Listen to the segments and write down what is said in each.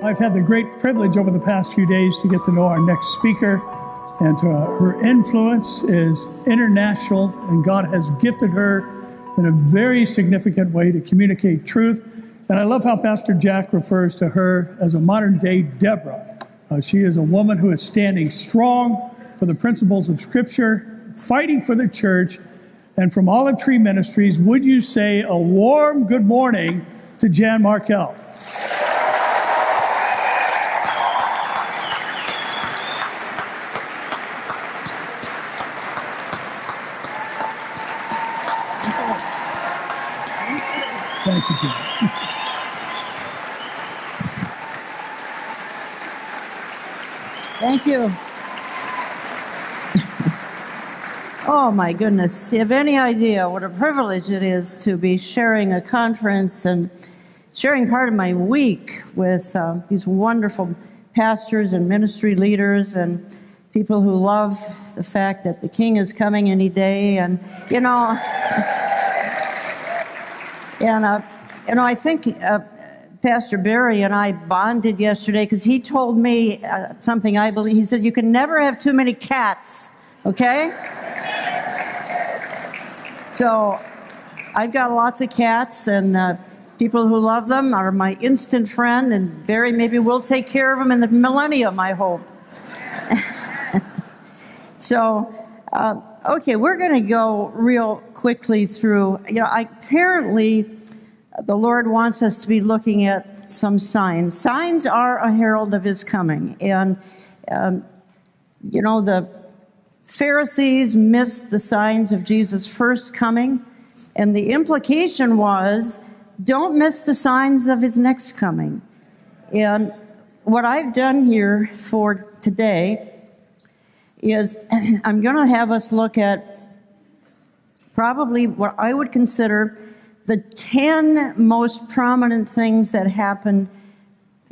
I've had the great privilege over the past few days to get to know our next speaker, and her influence is international, and God has gifted her in a very significant way to communicate truth. And I love how Pastor Jack refers to her as a modern-day Deborah. She is a woman who is standing strong for the principles of Scripture, fighting for the church. And from Olive Tree Ministries, would you say a warm good morning to Jan Markell? Thank you, Jan. Thank you. Oh my goodness, you have any idea what a privilege it is to be sharing a conference and sharing part of my week with these wonderful pastors and ministry leaders and people who love the fact that the King is coming any day. And I think Pastor Barry and I bonded yesterday because he told me something I believe. He said, you can never have too many cats, okay? So I've got lots of cats, and people who love them are my instant friend, and Barry maybe will take care of them in the millennium, I hope. So, okay, we're going to go real quickly through, apparently the Lord wants us to be looking at some signs. Signs are a herald of His coming. And, the Pharisees missed the signs of Jesus' first coming. And the implication was, don't miss the signs of His next coming. And what I've done here for today is I'm going to have us look at probably what I would consider the 10 most prominent things that happened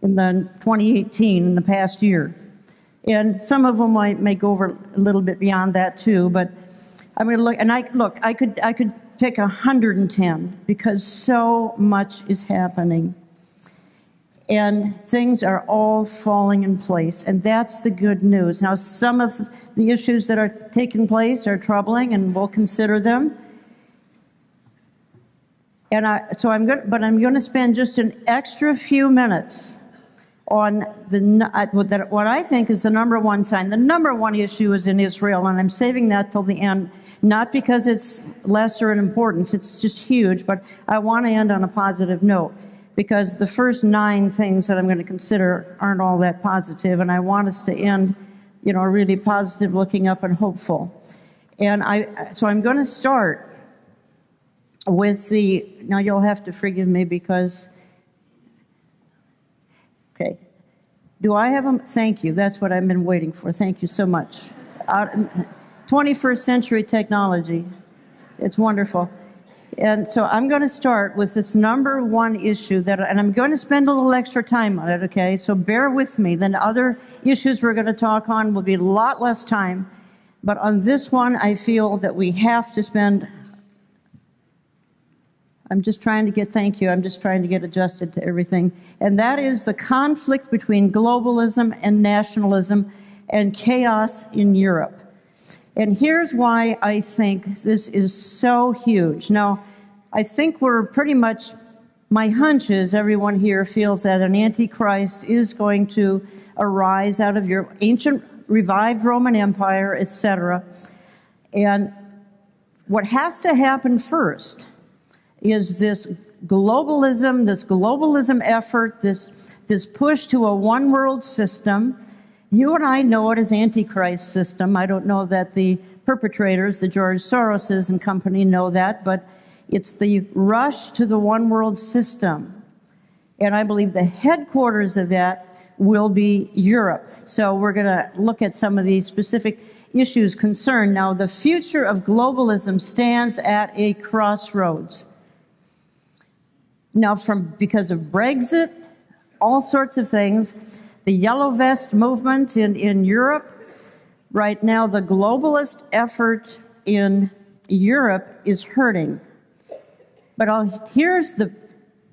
in the 2018, in the past year. And some of them may go over a little bit beyond that too, but I'm going to look, and I could pick 110 because so much is happening. And things are all falling in place, and that's the good news. Now, some of the issues that are taking place are troubling, and we'll consider them. And I'm going to spend just an extra few minutes on what I think is the number one sign. The number one issue is in Israel, and I'm saving that till the end, not because it's lesser in importance, it's just huge, but I want to end on a positive note, because the first 9 things that I'm going to consider aren't all that positive, and I want us to end, really positive, looking up and hopeful. And so I'm going to start with now you'll have to forgive me because, okay. Do I have them? Thank you. That's what I've been waiting for. Thank you so much. 21st century technology. It's wonderful. And so I'm going to start with this number one issue and I'm going to spend a little extra time on it, okay? So bear with me. Then other issues we're going to talk on will be a lot less time. But on this one, I feel that we have to spend... I'm just trying to get adjusted to everything. And that is the conflict between globalism and nationalism and chaos in Europe. And here's why I think this is so huge. Now, I think we're pretty much, my hunch is everyone here feels that an Antichrist is going to arise out of your ancient revived Roman Empire, etc. And what has to happen first is this globalism effort, this push to a one-world system. You and I know it as Antichrist system. I don't know that the perpetrators, the George Soroses and company, know that, but it's the rush to the one-world system. And I believe the headquarters of that will be Europe. So we're going to look at some of these specific issues concerned. Now, the future of globalism stands at a crossroads. Now, because of Brexit, all sorts of things, the Yellow Vest movement in Europe, right now the globalist effort in Europe is hurting. But here's the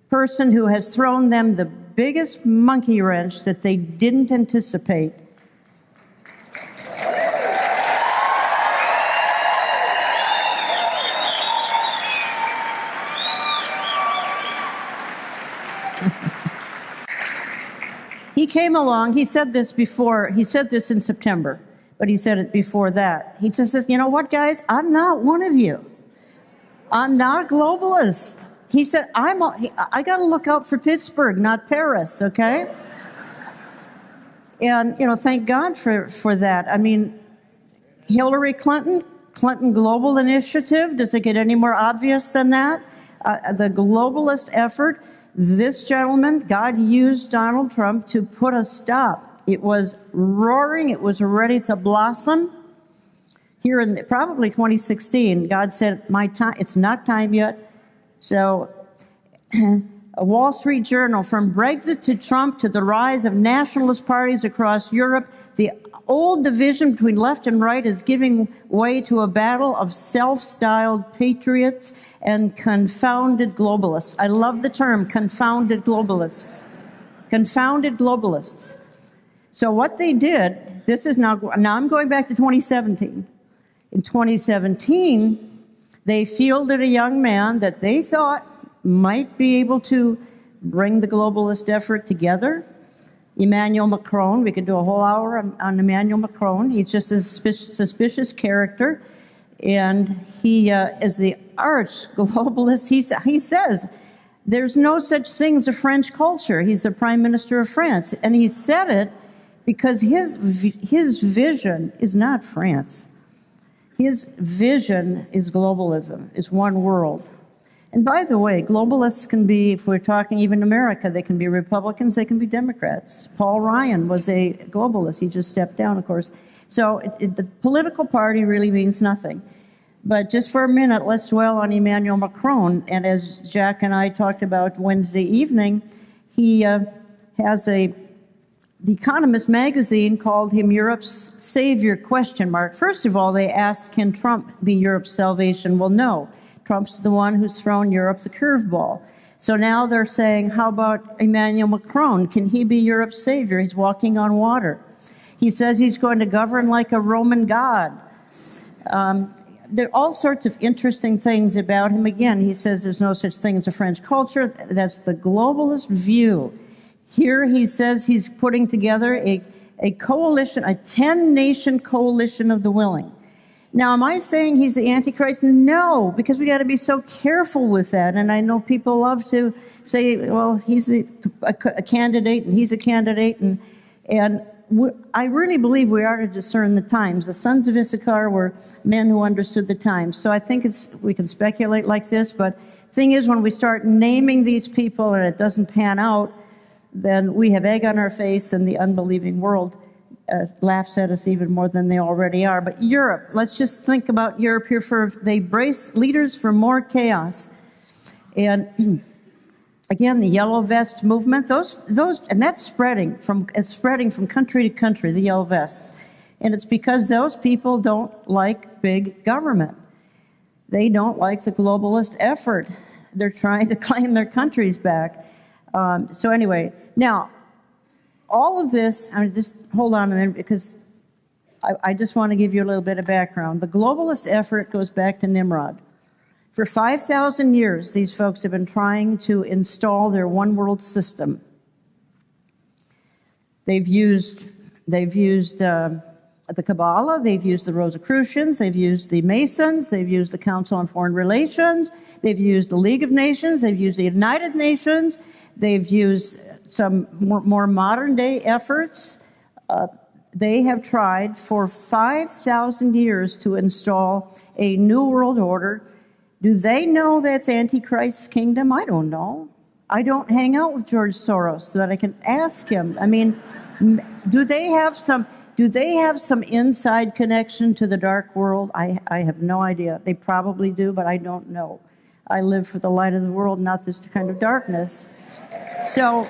person who has thrown them the biggest monkey wrench that they didn't anticipate. He came along, he said this in September, but he said it before that. He just says, you know what, guys, I'm not one of you. I'm not a globalist. He said, I got to look out for Pittsburgh, not Paris, okay? And, thank God for that. I mean, Hillary Clinton Global Initiative, does it get any more obvious than that? The globalist effort. This gentleman, God used Donald Trump to put a stop. It was roaring. It was ready to blossom. Here in probably 2016, God said, it's not time yet. So a Wall Street Journal, from Brexit to Trump to the rise of nationalist parties across Europe, the old division between left and right is giving way to a battle of self-styled patriots and confounded globalists. I love the term, confounded globalists. Confounded globalists. So what they did, this is now I'm going back to 2017. In 2017, they fielded a young man that they thought might be able to bring the globalist effort together. Emmanuel Macron, we could do a whole hour on Emmanuel Macron. He's just a suspicious character, and he is the arch globalist. He says there's no such thing as a French culture. He's the Prime Minister of France, and he said it because his vision is not France. His vision is globalism, is one world. And by the way, globalists can be, if we're talking even America, they can be Republicans, they can be Democrats. Paul Ryan was a globalist. He just stepped down, of course. So the political party really means nothing. But just for a minute, let's dwell on Emmanuel Macron. And as Jack and I talked about Wednesday evening, he has The Economist magazine called him Europe's savior, ? First of all, they asked, can Trump be Europe's salvation? Well, no. Trump's the one who's thrown Europe the curveball. So now they're saying, how about Emmanuel Macron? Can he be Europe's savior? He's walking on water. He says he's going to govern like a Roman god. There are all sorts of interesting things about him. Again, he says there's no such thing as a French culture. That's the globalist view. Here he says he's putting together a coalition, a 10-nation coalition of the willing. Now, am I saying he's the Antichrist? No, because we got to be so careful with that. And I know people love to say, well, he's a candidate and he's a candidate. And I really believe we are to discern the times. The sons of Issachar were men who understood the times. So I think we can speculate like this. But the thing is, when we start naming these people and it doesn't pan out, then we have egg on our face, and the unbelieving world laughs at us even more than they already are. But Europe, let's just think about Europe here. They brace leaders for more chaos. And again, the yellow vest movement, those, and that's spreading from country to country, the yellow vests. And it's because those people don't like big government. They don't like the globalist effort. They're trying to claim their countries back. So anyway, now, all of this, just hold on a minute, because I just want to give you a little bit of background. The globalist effort goes back to Nimrod. For 5,000 years, these folks have been trying to install their one world system. They've used the Kabbalah, they've used the Rosicrucians, they've used the Masons, they've used the Council on Foreign Relations, they've used the League of Nations, they've used the United Nations, they've used some more modern-day efforts. They have tried for 5,000 years to install a new world order. Do they know that's Antichrist's kingdom? I don't know. I don't hang out with George Soros so that I can ask him. I mean, do they have some inside connection to the dark world? I have no idea. They probably do, but I don't know. I live for the light of the world, not this kind of darkness. So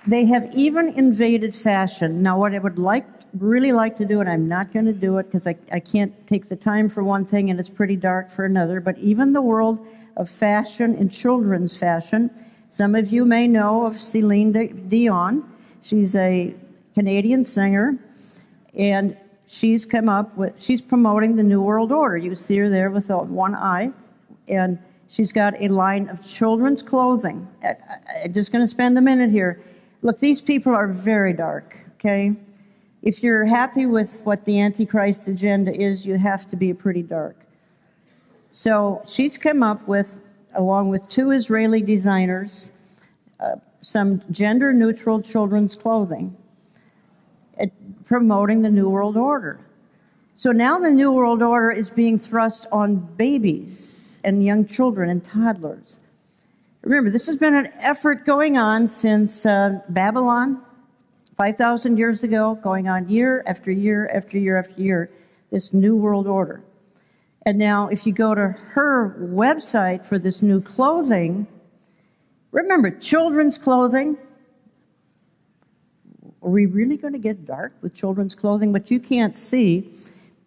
they have even invaded fashion. Now, what I would really like to do, and I'm not going to do it because I can't take the time for one thing and it's pretty dark for another, but even the world of fashion and children's fashion. Some of you may know of Celine Dion. She's a Canadian singer, and she's promoting the New World Order. You see her there with one eye, and she's got a line of children's clothing. I'm just going to spend a minute here. Look, these people are very dark, okay? If you're happy with what the Antichrist agenda is, you have to be pretty dark. So she's come up with, along with 2 Israeli designers, some gender-neutral children's clothing, promoting the New World Order. So now the New World Order is being thrust on babies and young children and toddlers. Remember, this has been an effort going on since Babylon, 5,000 years ago, going on year after year after year after year, this New World Order. And now if you go to her website for this new clothing, remember, children's clothing. Are we really going to get dark with children's clothing? What you can't see,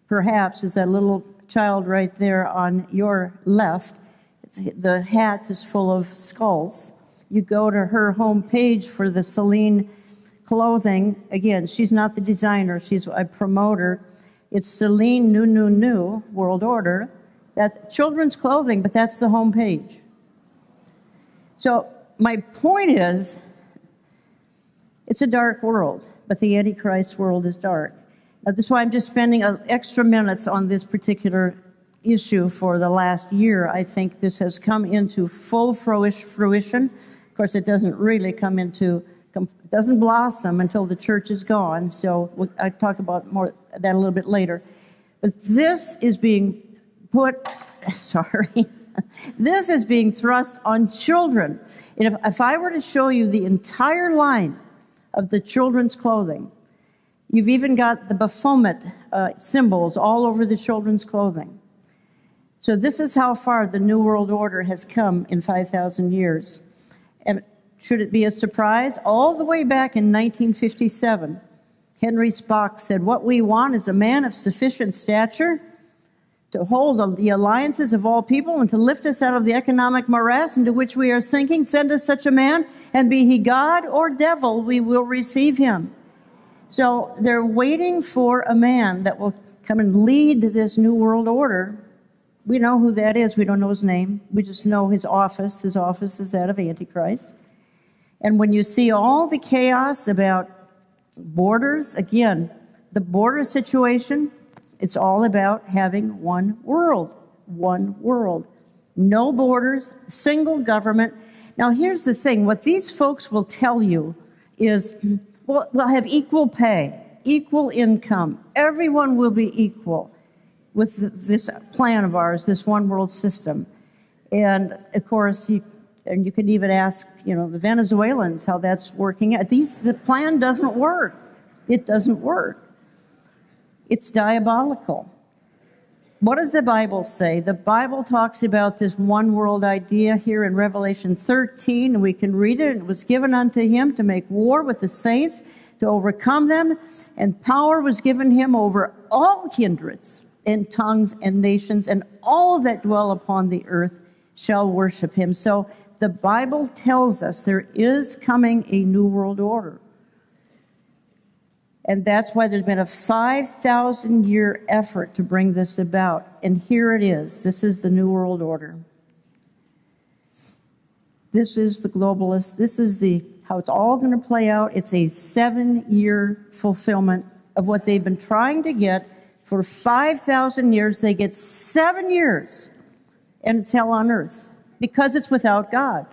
perhaps, is that little child right there on your left. The hat is full of skulls. You go to her home page for the Celine clothing. Again, she's not the designer. She's a promoter. It's Celine New World Order. That's children's clothing, but that's the home page. So my point is, it's a dark world, but the Antichrist world is dark. That's why I'm just spending extra minutes on this particular issue for the last year. I think this has come into full fruition. Of course, it doesn't really doesn't blossom until the church is gone. So I'll talk about more that a little bit later. But this is being this is being thrust on children. And if I were to show you the entire line of the children's clothing, you've even got the Baphomet symbols all over the children's clothing. So this is how far the New World Order has come in 5,000 years. And should it be a surprise? All the way back in 1957, Henry Spock said, "What we want is a man of sufficient stature to hold the alliances of all people and to lift us out of the economic morass into which we are sinking. Send us such a man, and be he God or devil, we will receive him." So they're waiting for a man that will come and lead this New World Order. We know who that is. We don't know his name. We just know his office. His office is that of Antichrist. And when you see all the chaos about borders, again, the border situation, it's all about having one world. No borders, single government. Now, here's the thing. What these folks will tell you is, well, we'll have equal pay, equal income. Everyone will be equal with this plan of ours, this one world system. And, of course, you can even ask, the Venezuelans how that's working. The plan doesn't work. It doesn't work. It's diabolical. What does the Bible say? The Bible talks about this one world idea here in Revelation 13, and we can read it. It was given unto him to make war with the saints, to overcome them, and power was given him over all kindreds and tongues and nations, and all that dwell upon the earth shall worship him. So the Bible tells us there is coming a new world order. And that's why there's been a 5,000-year effort to bring this about. And here it is. This is the New World Order. This is the globalist. This is how it's all going to play out. It's a 7-year fulfillment of what they've been trying to get for 5,000 years. They get 7 years, and it's hell on earth because it's without God.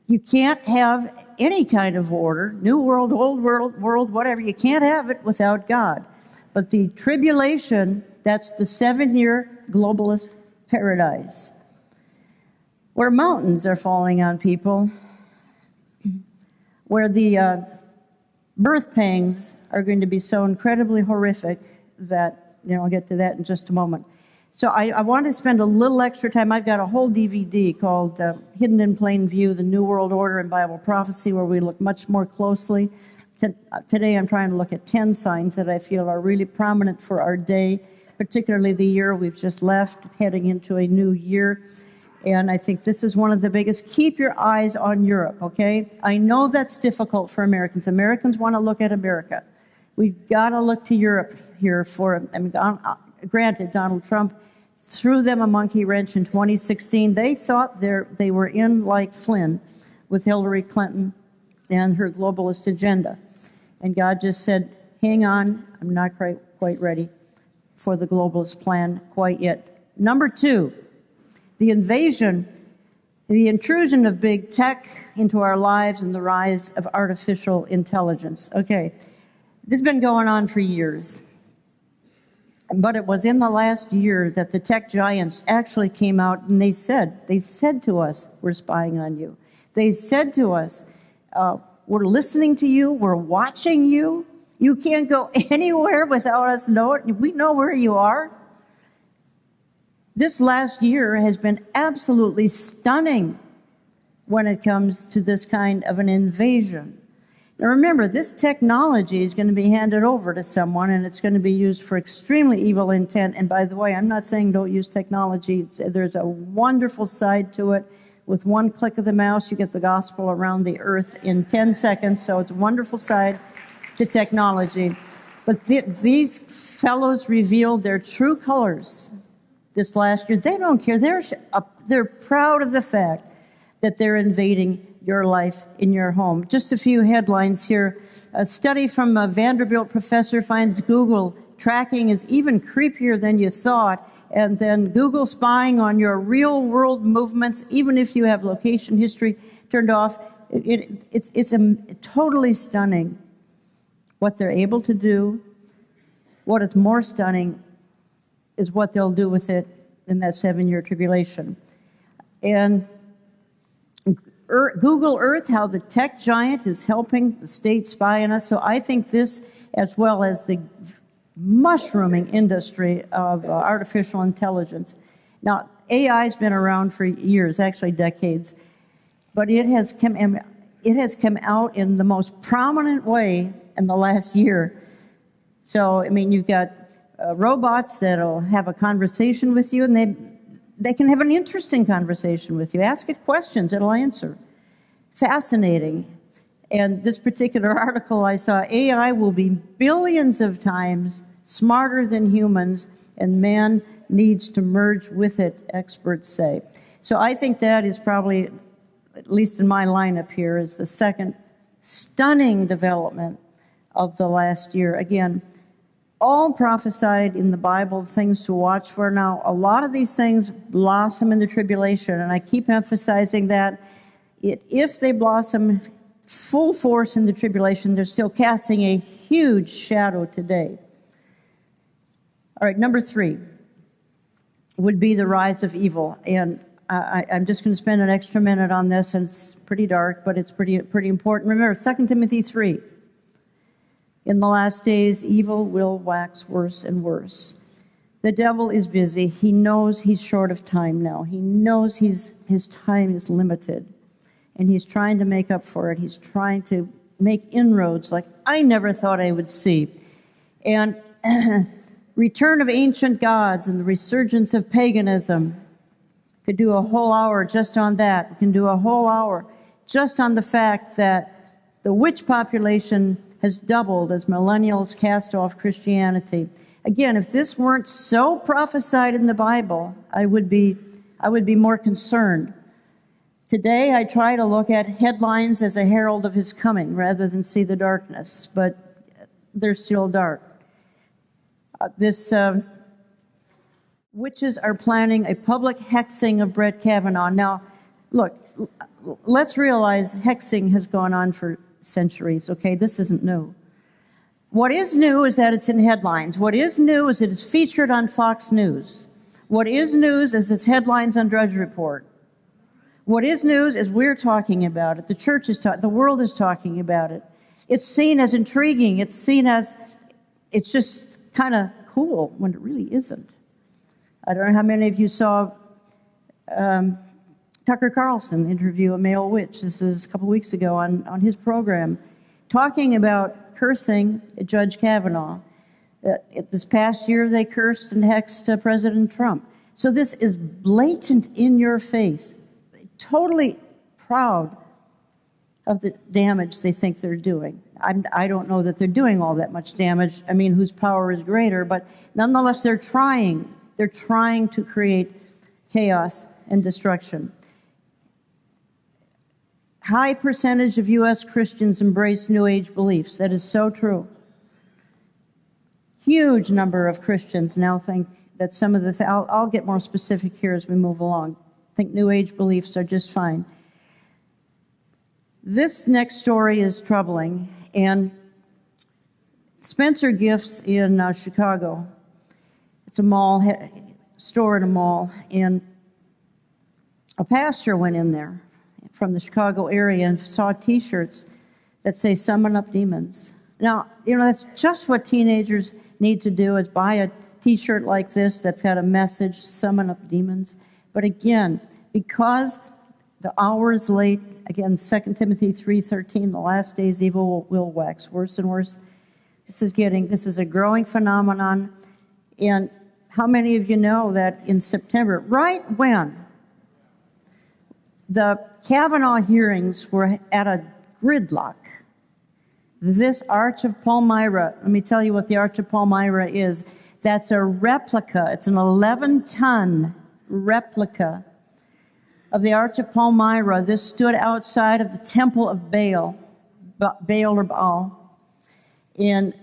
You can't have any kind of order, new world, old world, whatever. You can't have it without God. But the tribulation, that's the 7-year globalist paradise, where mountains are falling on people, where the birth pangs are going to be so incredibly horrific that, I'll get to that in just a moment. So I want to spend a little extra time. I've got a whole DVD called Hidden in Plain View, The New World Order and Bible Prophecy, where we look much more closely. Today I'm trying to look at 10 signs that I feel are really prominent for our day, particularly the year we've just left, heading into a new year. And I think this is one of the biggest. Keep your eyes on Europe, okay? I know that's difficult for Americans. Americans want to look at America. We've got to look to Europe here for, granted, Donald Trump threw them a monkey wrench in 2016. They thought they were in like Flynn with Hillary Clinton and her globalist agenda. And God just said, hang on, I'm not quite ready for the globalist plan quite yet. Number 2, the intrusion of big tech into our lives and the rise of artificial intelligence. Okay, this has been going on for years. But it was in the last year that the tech giants actually came out and they said to us, we're spying on you. They said to us, we're listening to you, we're watching you. You can't go anywhere without us knowing. We know where you are. This last year has been absolutely stunning when it comes to this kind of an invasion. Now remember, this technology is going to be handed over to someone, and it's going to be used for extremely evil intent. And by the way, I'm not saying don't use technology. There's a wonderful side to it. With one click of the mouse, you get the gospel around the earth in 10 seconds. So it's a wonderful side to technology. But these fellows revealed their true colors this last year. They don't care. They're proud of the fact that they're invading your life in your home. Just a few headlines here. A study from a Vanderbilt professor finds Google tracking is even creepier than you thought, and then Google spying on your real-world movements, even if you have location history turned off. It's totally stunning what they're able to do. What is more stunning is what they'll do with it in that 7-year tribulation. And Google Earth, how the tech giant is helping the state spy on us. So I think this, as well as the mushrooming industry of artificial intelligence. Now, AI has been around for years, actually decades, but it has come out in the most prominent way in the last year. So, I mean, you've got robots that'll have a conversation with you, and they can have an interesting conversation with you. Ask it questions, it'll answer. Fascinating. And this particular article I saw, AI will be billions of times smarter than humans, and man needs to merge with it, experts say. So I think that is probably, at least in my lineup here, is the second stunning development of the last year. Again, all prophesied in the Bible, things to watch for. Now, a lot of these things blossom in the tribulation, and I keep emphasizing that. If they blossom full force in the tribulation, they're still casting a huge shadow today. All right, number 3 would be the rise of evil. And I'm just going to spend an extra minute on this, and it's pretty dark, but it's pretty important. Remember, 2 Timothy 3. In the last days, evil will wax worse and worse. The devil is busy. He knows he's short of time now. He knows his time is limited. And he's trying to make up for it. He's trying to make inroads like I never thought I would see. And return of ancient gods and the resurgence of paganism. Could do a whole hour just on that. We can do a whole hour just on the fact that the witch population has doubled as millennials cast off Christianity. Again, if this weren't so prophesied in the Bible, I would be more concerned. Today, I try to look at headlines as a herald of his coming rather than see the darkness, but they're still dark. Witches are planning a public hexing of Brett Kavanaugh. Now, look, let's realize hexing has gone on for centuries, okay? This isn't new. What is new is that it's in headlines. What is new is it is featured on Fox News. What is news is it's headlines on Drudge Report. What is news is we're talking about it. The church is talking, the world is talking about it. It's seen as intriguing. It's seen as, it's just kind of cool when it really isn't. I don't know how many of you saw Tucker Carlson interview a male witch. This is a couple weeks ago on his program, talking about cursing Judge Kavanaugh. This past year, they cursed and hexed President Trump. So this is blatant in your face, totally proud of the damage they think they're doing. I don't know that they're doing all that much damage. I mean, whose power is greater, but nonetheless, they're trying. They're trying to create chaos and destruction. High percentage of U.S. Christians embrace New Age beliefs. That is so true. Huge number of Christians now think that some of the... I'll get more specific here as we move along. Think New Age beliefs are just fine. This next story is troubling, and Spencer Gifts in Chicago. It's a mall, store in a mall, and a pastor went in there from the Chicago area and saw T-shirts that say "Summon Up Demons." Now, that's just what teenagers need to do, is buy a T-shirt like this that's got a message, "Summon Up Demons." But again, because the hour is late, again, 2 Timothy 3:13, the last days evil will wax worse and worse. This is a growing phenomenon. And how many of you know that in September, right when the Kavanaugh hearings were at a gridlock, this Arch of Palmyra, let me tell you what the Arch of Palmyra is. That's a replica. It's an 11-ton replica of the Arch of Palmyra. This stood outside of the Temple of Baal or Baal. And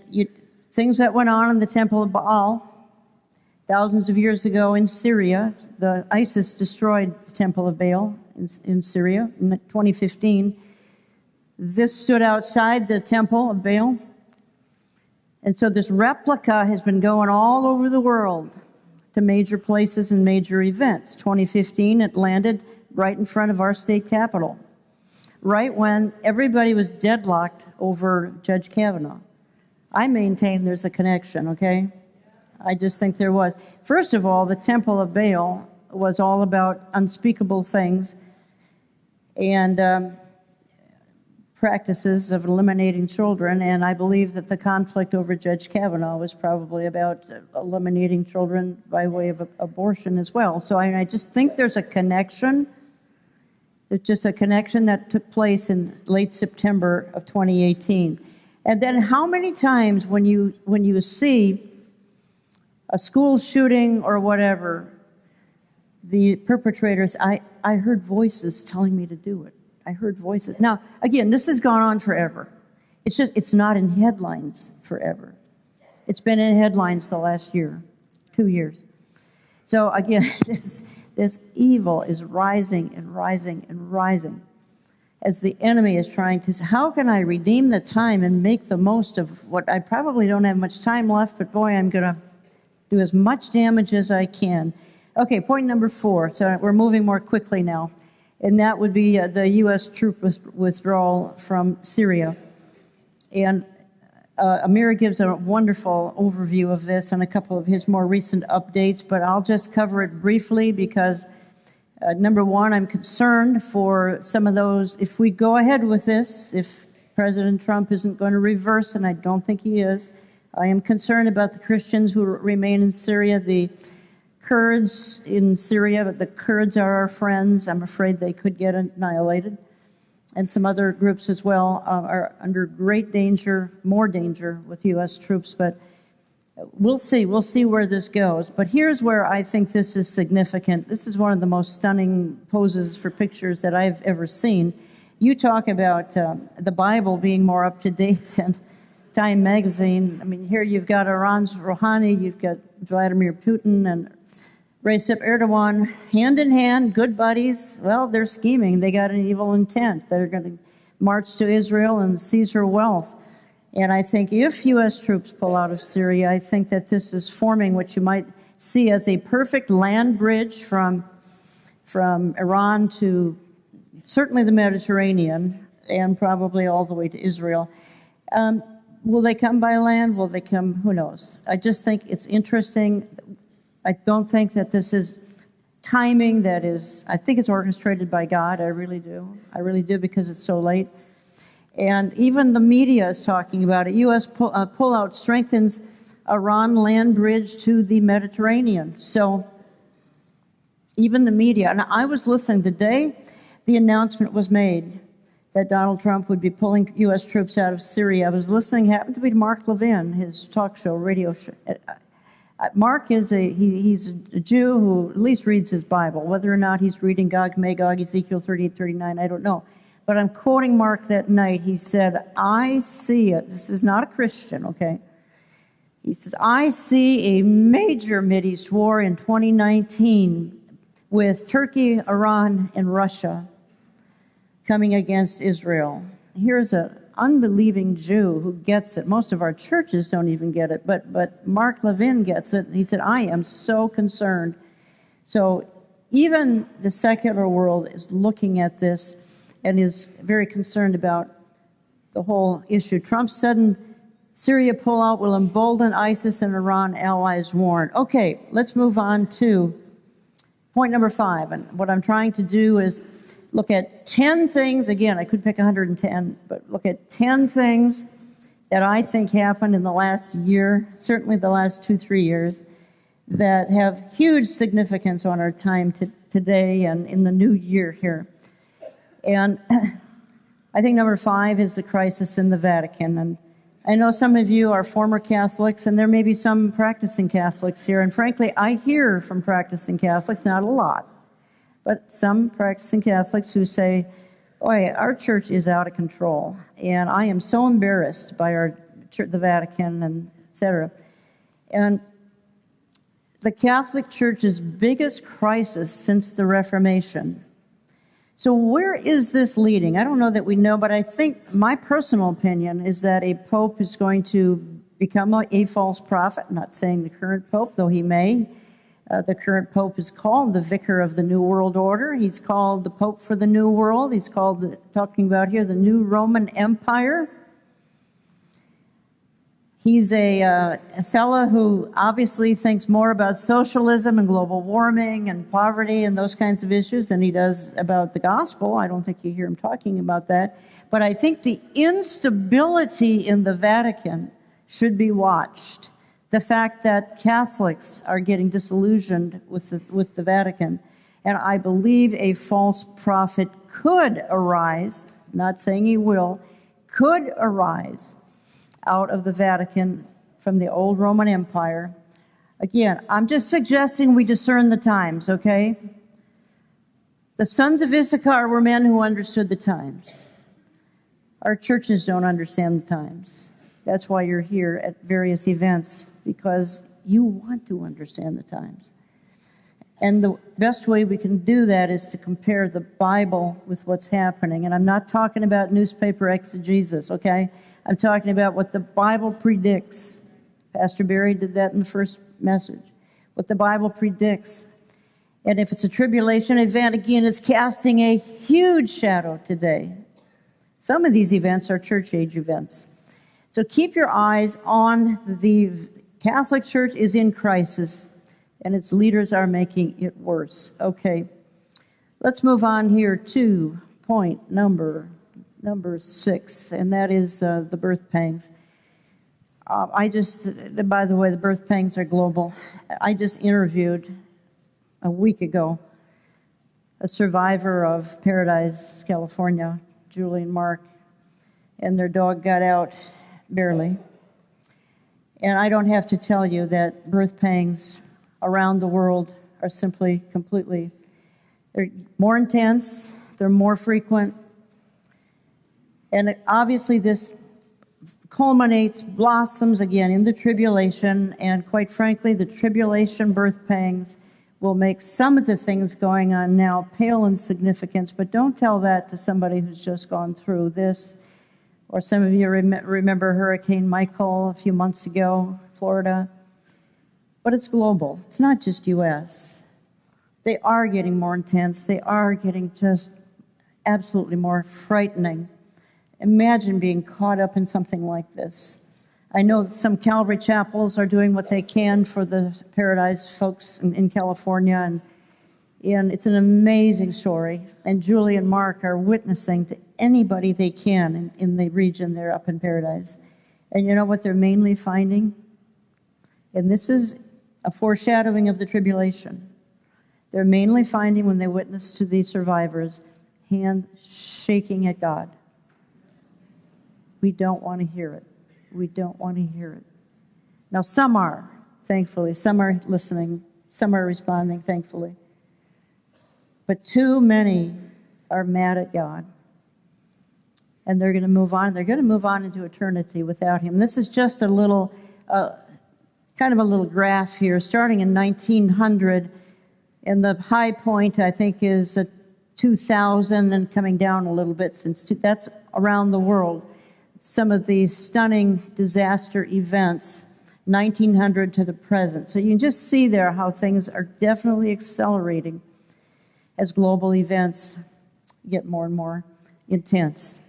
things that went on in the Temple of Baal thousands of years ago in Syria. The ISIS destroyed the Temple of Baal in Syria in 2015. This stood outside the Temple of Baal. And so this replica has been going all over the world to major places and major events. 2015, it landed right in front of our state capitol, right when everybody was deadlocked over Judge Kavanaugh. I maintain there's a connection, okay? I just think there was. First of all, the Temple of Baal was all about unspeakable things and practices of eliminating children, and I believe that the conflict over Judge Kavanaugh was probably about eliminating children by way of abortion as well. So I just think there's a connection. There's just a connection that took place in late September of 2018. And then how many times when you see a school shooting or whatever, the perpetrators, I heard voices telling me to do it. I heard voices. Now, again, this has gone on forever. It's not in headlines forever. It's been in headlines the last year, 2 years. So again, this evil is rising and rising and rising as the enemy is trying to say, how can I redeem the time and make the most of what I probably don't have much time left, but boy, I'm going to do as much damage as I can. Okay, point number 4. So we're moving more quickly now. And that would be the U.S. troop withdrawal from Syria. And Amir gives a wonderful overview of this and a couple of his more recent updates, but I'll just cover it briefly because, number one, I'm concerned for some of those. If we go ahead with this, if President Trump isn't going to reverse, and I don't think he is, I am concerned about the Christians who remain in Syria, the Kurds in Syria, but the Kurds are our friends. I'm afraid they could get annihilated. And some other groups as well are under great danger, more danger with U.S. troops. But we'll see. We'll see where this goes. But here's where I think this is significant. This is one of the most stunning poses for pictures that I've ever seen. You talk about the Bible being more up to date than Time magazine. I mean, here you've got Iran's Rouhani, you've got Vladimir Putin and Recep Erdogan, hand in hand, good buddies. Well, they're scheming. They got an evil intent. They're going to march to Israel and seize her wealth. And I think if U.S. troops pull out of Syria, I think that this is forming what you might see as a perfect land bridge from Iran to certainly the Mediterranean and probably all the way to Israel. Will they come by land? Will they come? Who knows? I just think it's interesting. I don't think that this is timing that is, I think it's orchestrated by God. I really do. I really do, because it's so late. And even the media is talking about it. U.S. pullout strengthens Iran land bridge to the Mediterranean. So even the media. And I was listening the day the announcement was made that Donald Trump would be pulling U.S. troops out of Syria. I was listening, happened to be Mark Levin, his talk show, radio show. Mark is he's a Jew who at least reads his Bible. Whether or not he's reading Gog, Magog, Ezekiel 38, 39, I don't know. But I'm quoting Mark that night. He said, I see it. This is not a Christian, okay? He says, I see a major Mideast war in 2019 with Turkey, Iran, and Russia coming against Israel. Here's an unbelieving Jew who gets it. Most of our churches don't even get it, but Mark Levin gets it. He said, I am so concerned. So even the secular world is looking at this and is very concerned about the whole issue. Trump's sudden Syria pullout will embolden ISIS and Iran allies warned. Okay, let's move on to point number 5. And what I'm trying to do is look at 10 things. Again, I could pick 110, but look at 10 things that I think happened in the last year, certainly the last 2-3 years, that have huge significance on our time today and in the new year here. And I think number 5 is the crisis in the Vatican. And I know some of you are former Catholics, and there may be some practicing Catholics here. And frankly, I hear from practicing Catholics, not a lot, but some practicing Catholics who say, boy, our church is out of control. And I am so embarrassed by our church, the Vatican, and et cetera. And the Catholic Church's biggest crisis since the Reformation. So where is this leading? I don't know that we know, but I think my personal opinion is that a pope is going to become a false prophet. I'm not saying the current pope, though he may. The current pope is called the Vicar of the New World Order. He's called the Pope for the New World. He's called, talking about here, the New Roman Empire. He's a fellow who obviously thinks more about socialism and global warming and poverty and those kinds of issues than he does about the gospel. I don't think you hear him talking about that. But I think the instability in the Vatican should be watched. The fact that Catholics are getting disillusioned with the Vatican. And I believe a false prophet could arise, not saying he will, could arise out of the Vatican from the old Roman Empire. Again, I'm just suggesting we discern the times, okay? The sons of Issachar were men who understood the times. Our churches don't understand the times. That's why you're here at various events, because you want to understand the times. And the best way we can do that is to compare the Bible with what's happening. And I'm not talking about newspaper exegesis, okay? I'm talking about what the Bible predicts. Pastor Barry did that in the first message. What the Bible predicts. And if it's a tribulation event, again, it's casting a huge shadow today. Some of these events are church age events. So keep your eyes on the Catholic Church is in crisis, and its leaders are making it worse. Okay, let's move on here to point number 6, and that is the birth pangs. By the way, the birth pangs are global. I just interviewed a week ago a survivor of Paradise, California, Julie and Mark, and their dog got out barely. And I don't have to tell you that birth pangs around the world are simply completely, they're more intense, they're more frequent, and obviously this culminates, blossoms again in the tribulation, and quite frankly, the tribulation birth pangs will make some of the things going on now pale in significance, but don't tell that to somebody who's just gone through this. Or some of you remember Hurricane Michael a few months ago, Florida. But it's global. It's not just U.S. They are getting more intense. They are getting just absolutely more frightening. Imagine being caught up in something like this. I know some Calvary chapels are doing what they can for the Paradise folks in California, and it's an amazing story. And Julie and Mark are witnessing to anybody they can in the region there up in Paradise. And you know what they're mainly finding? And this is a foreshadowing of the tribulation. They're mainly finding when they witness to these survivors, hand shaking at God. We don't want to hear it. We don't want to hear it. Now, some are, thankfully. Some are listening. Some are responding, thankfully. But too many are mad at God. And they're going to move on. They're going to move on into eternity without him. This is just a little, kind of a little graph here, starting in 1900. And the high point, I think, is 2000 and coming down a little bit since that's around the world. Some of these stunning disaster events, 1900 to the present. So you can just see there how things are definitely accelerating as global events get more and more intense,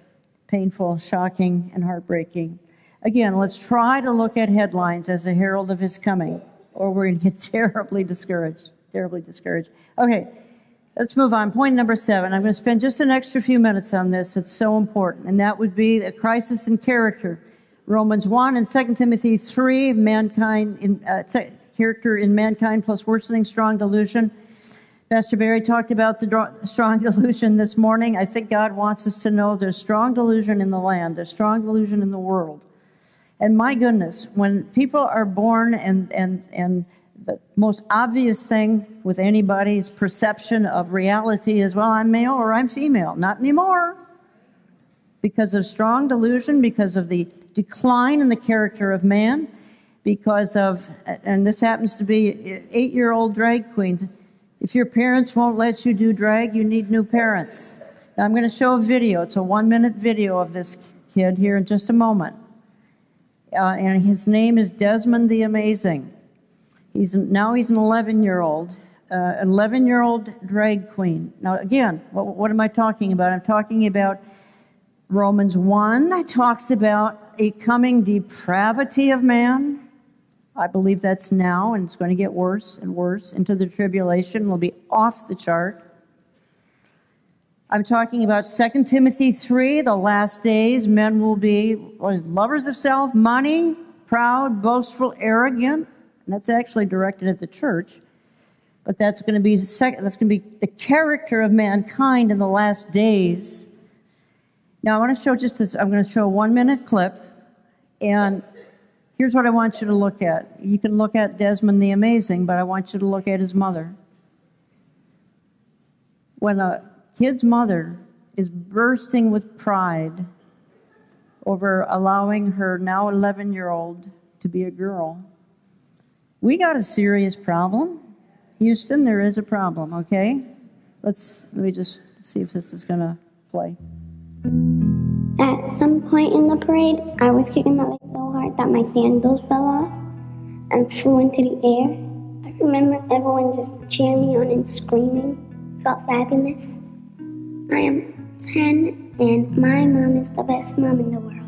painful, shocking, and heartbreaking. Again, let's try to look at headlines as a herald of his coming, or we're going to get terribly discouraged. Okay, let's move on. Point number 7. I'm going to spend just an extra few minutes on this. It's so important, and that would be a crisis in character. Romans 1 and 2 Timothy 3, character in mankind plus worsening strong delusion. Pastor Barry talked about the strong delusion this morning. I think God wants us to know there's strong delusion in the land. There's strong delusion in the world. And my goodness, when people are born and the most obvious thing with anybody's perception of reality is, well, I'm male or I'm female. Not anymore. Because of strong delusion, because of the decline in the character of man, because of, and this happens to be 8-year-old drag queens. If your parents won't let you do drag, you need new parents. Now, I'm going to show a video. It's a 1-minute video of this kid here in just a moment. And his name is Desmond the Amazing. He's an 11-year-old, 11-year-old drag queen. Now, again, what am I talking about? I'm talking about Romans 1 that talks about a coming depravity of man. I believe that's now, and it's going to get worse and worse into the tribulation. It'll be off the chart. I'm talking about 2 Timothy 3, the last days. Men will be lovers of self, money, proud, boastful, arrogant. And that's actually directed at the church. But that's going to be the character of mankind in the last days. Now, I'm going to show a 1-minute clip, and here's what I want you to look at. You can look at Desmond the Amazing, but I want you to look at his mother. When a kid's mother is bursting with pride over allowing her now 11-year-old to be a girl, we got a serious problem. Houston, there is a problem, okay? Let me just see if this is going to play. At some point in the parade, I was kicking my legs so hard that my sandals fell off and flew into the air. I remember everyone just cheering me on and screaming. Felt fabulous. I am 10, and my mom is the best mom in the world.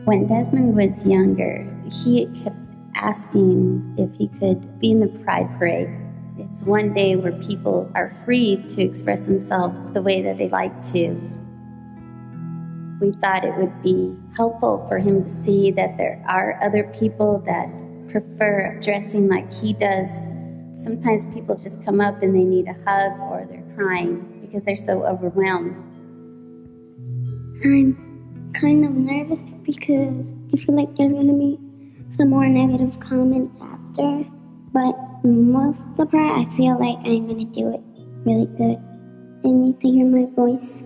When Desmond was younger, he kept asking if he could be in the Pride Parade. It's one day where people are free to express themselves the way that they like to. We thought it would be helpful for him to see that there are other people that prefer dressing like he does. Sometimes people just come up and they need a hug or they're crying because they're so overwhelmed. I'm kind of nervous because I feel like there's going to be some more negative comments after. But most of the part, I feel like I'm going to do it really good. They need to hear my voice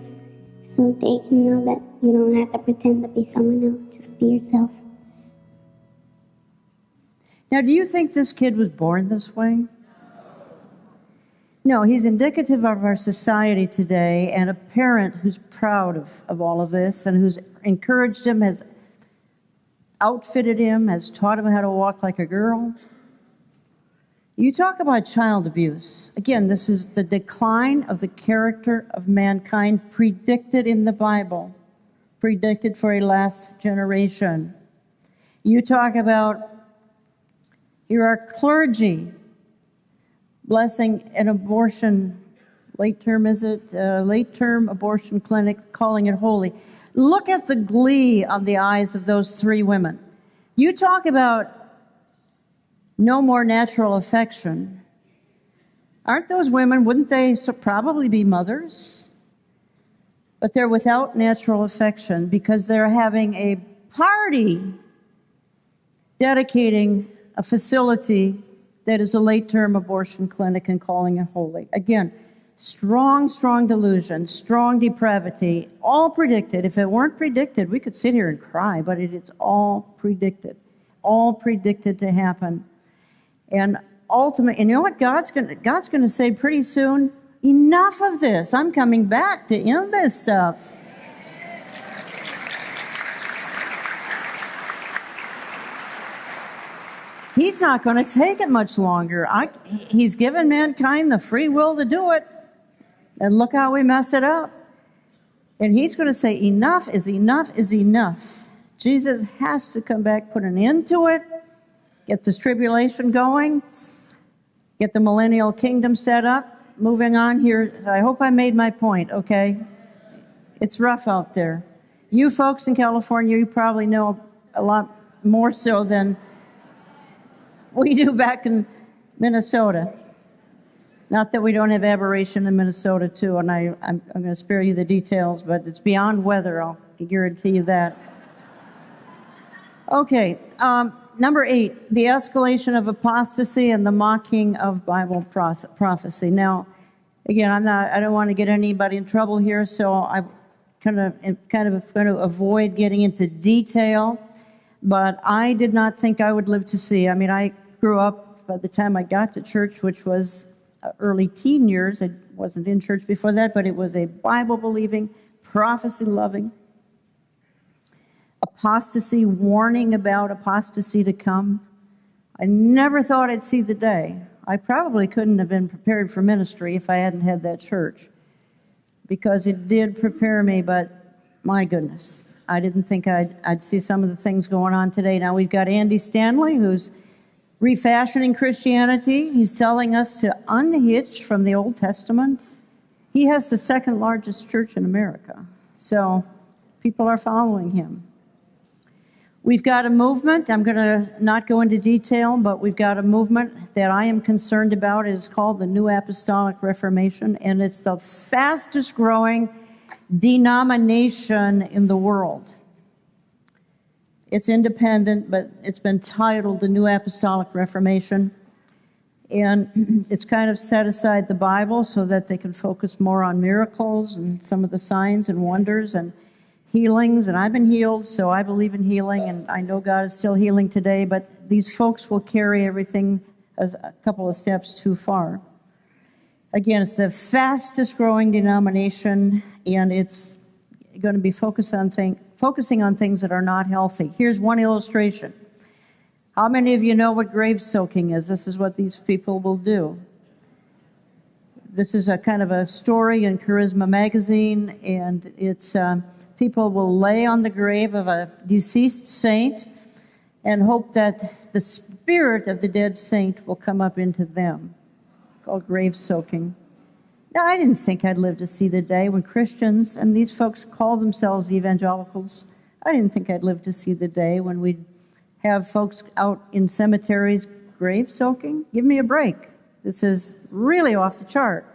so they can know that you don't have to pretend to be someone else. Just be yourself. Now, do you think this kid was born this way? No, he's indicative of our society today, and a parent who's proud of all of this and who's encouraged him, has outfitted him, has taught him how to walk like a girl. You talk about child abuse. Again, this is the decline of the character of mankind predicted in the Bible, predicted for a last generation. You talk about, here are clergy blessing an abortion, late-term abortion clinic, calling it holy. Look at the glee on the eyes of those 3 women. You talk about No more natural affection. Aren't those women, wouldn't they probably be mothers? But they're without natural affection because they're having a party dedicating a facility that is a late-term abortion clinic and calling it holy. Again, strong delusion, strong depravity, all predicted. If it weren't predicted, we could sit here and cry, but it is all predicted to happen. And ultimately, and you know what God's going to say pretty soon? Enough of this. I'm coming back to end this stuff. He's not going to take it much longer. He's given mankind the free will to do it. And look how we mess it up. And he's going to say enough is enough is enough. Jesus has to come back, put an end to it, get this tribulation going, get the millennial kingdom set up. Moving on here, I hope I made my point, okay? It's rough out there. You folks in California, you probably know a lot more so than we do back in Minnesota. Not that we don't have aberration in Minnesota, too, and I'm going to spare you the details, but it's beyond weather, I'll guarantee you that. Okay, number 8, the escalation of apostasy and the mocking of Bible prophecy. Now, again, I don't want to get anybody in trouble here, so I'm kind of going to avoid getting into detail, but I did not think I would live to see. I mean, I grew up by the time I got to church, which was early teen years. I wasn't in church before that, but it was a Bible-believing, prophecy-loving, apostasy, warning about apostasy to come. I never thought I'd see the day. I probably couldn't have been prepared for ministry if I hadn't had that church, because it did prepare me, but my goodness, I didn't think I'd see some of the things going on today. Now we've got Andy Stanley, who's refashioning Christianity. He's telling us to unhitch from the Old Testament. He has the second largest church in America, so people are following him. We've got a movement. I'm going to not go into detail, but we've got a movement that I am concerned about. It is called the New Apostolic Reformation, and it's the fastest growing denomination in the world. It's independent, but it's been titled the New Apostolic Reformation, and it's kind of set aside the Bible so that they can focus more on miracles and some of the signs and wonders and healings, and I've been healed, so I believe in healing, and I know God is still healing today, but these folks will carry everything a couple of steps too far. Again, it's the fastest growing denomination, and it's going to be focusing on things that are not healthy. Here's one illustration. How many of you know what grave soaking is? This is what these people will do. This is a kind of a story in Charisma magazine, and it's people will lay on the grave of a deceased saint and hope that the spirit of the dead saint will come up into them. Called grave soaking. Now, I didn't think I'd live to see the day when Christians, and these folks call themselves evangelicals, I didn't think I'd live to see the day when we'd have folks out in cemeteries grave soaking. Give me a break. This is really off the chart.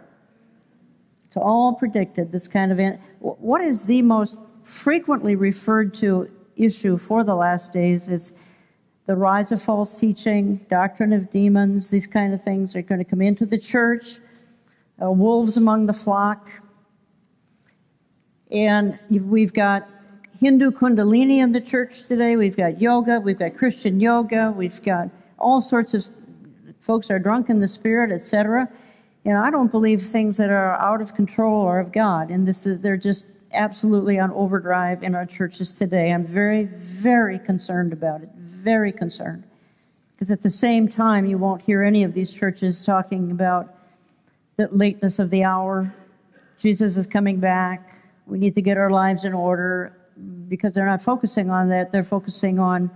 It's all predicted, this kind of... What is the most frequently referred to issue for the last days is the rise of false teaching, doctrine of demons, these kind of things are going to come into the church, wolves among the flock. And we've got Hindu Kundalini in the church today, we've got yoga, we've got Christian yoga, we've got all sorts of folks are drunk in the spirit, etc. And I don't believe things that are out of control are of God, and they're just absolutely on overdrive in our churches today. I'm very, very concerned about it, very concerned. Because at the same time, you won't hear any of these churches talking about the lateness of the hour. Jesus is coming back. We need to get our lives in order, because they're not focusing on that. They're focusing on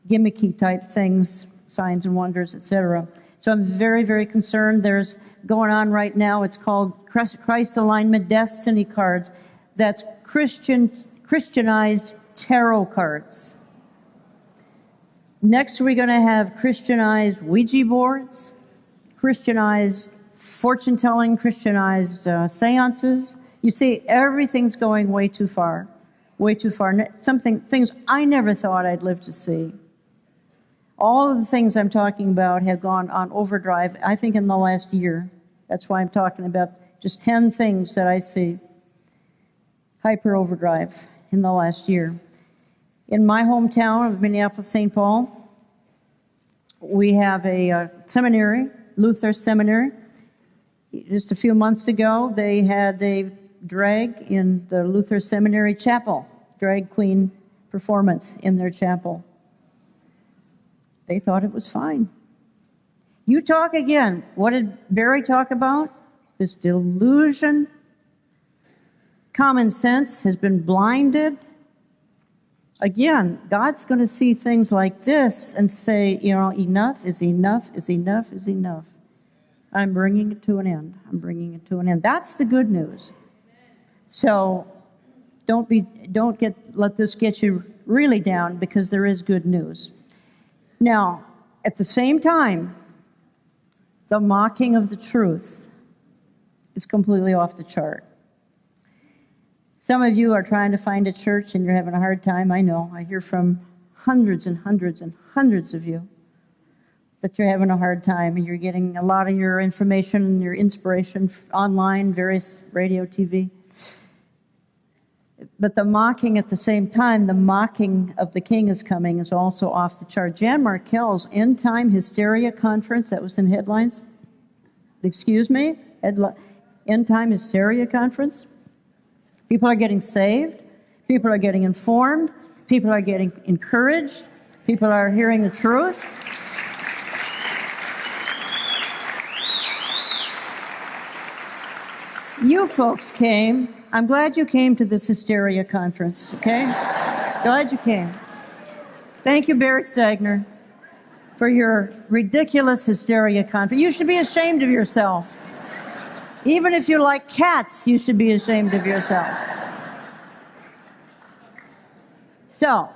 gimmicky type things, signs and wonders, etc. So I'm very, very concerned. There's going on right now, it's called Christ Alignment Destiny Cards. That's Christianized tarot cards. Next, we're going to have Christianized Ouija boards, Christianized fortune-telling, Christianized seances. You see, everything's going way too far, way too far. Things I never thought I'd live to see. All of the things I'm talking about have gone on overdrive, I think, in the last year. That's why I'm talking about just 10 things that I see hyper overdrive in the last year. In my hometown of Minneapolis, St. Paul, we have a seminary, Luther Seminary. Just a few months ago, they had a drag in the Luther Seminary chapel, drag queen performance in their chapel. They thought it was fine. You talk again. What did Barry talk about? This delusion. Common sense has been blinded. Again, God's going to see things like this and say, enough is enough is enough is enough. I'm bringing it to an end. I'm bringing it to an end. That's the good news. So don't let this get you really down, because there is good news. Now, at the same time, the mocking of the truth is completely off the chart. Some of you are trying to find a church and you're having a hard time. I know. I hear from hundreds and hundreds and hundreds of you that you're having a hard time, and you're getting a lot of your information and your inspiration online, various radio, TV. But the mocking at the same time, the mocking of the King is coming, is also off the chart. Jan Markell's End Time Hysteria Conference, that was in headlines. Excuse me? End Time Hysteria Conference. People are getting saved. People are getting informed. People are getting encouraged. People are hearing the truth. You folks came. I'm glad you came to this hysteria conference, okay? Glad you came. Thank you, Barrett Stagner, for your ridiculous hysteria conference. You should be ashamed of yourself. Even if you like cats, you should be ashamed of yourself. So,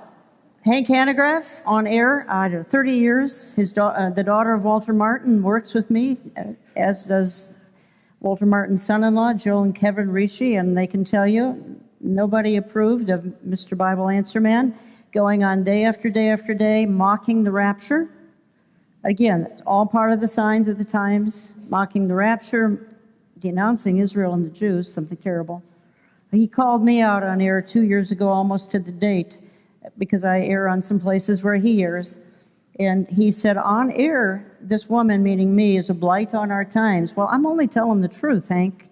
Hank Hanegraaff, on air, 30 years. The daughter of Walter Martin works with me, as does Walter Martin's son-in-law, Jill and Kevin Ricci, and they can tell you nobody approved of Mr. Bible Answer Man going on day after day after day, mocking the rapture. Again, it's all part of the signs of the times, mocking the rapture, denouncing Israel and the Jews, something terrible. He called me out on air 2 years ago, almost to the date, because I air on some places where he airs. And he said, on air, this woman, meaning me, is a blight on our times. Well, I'm only telling the truth, Hank.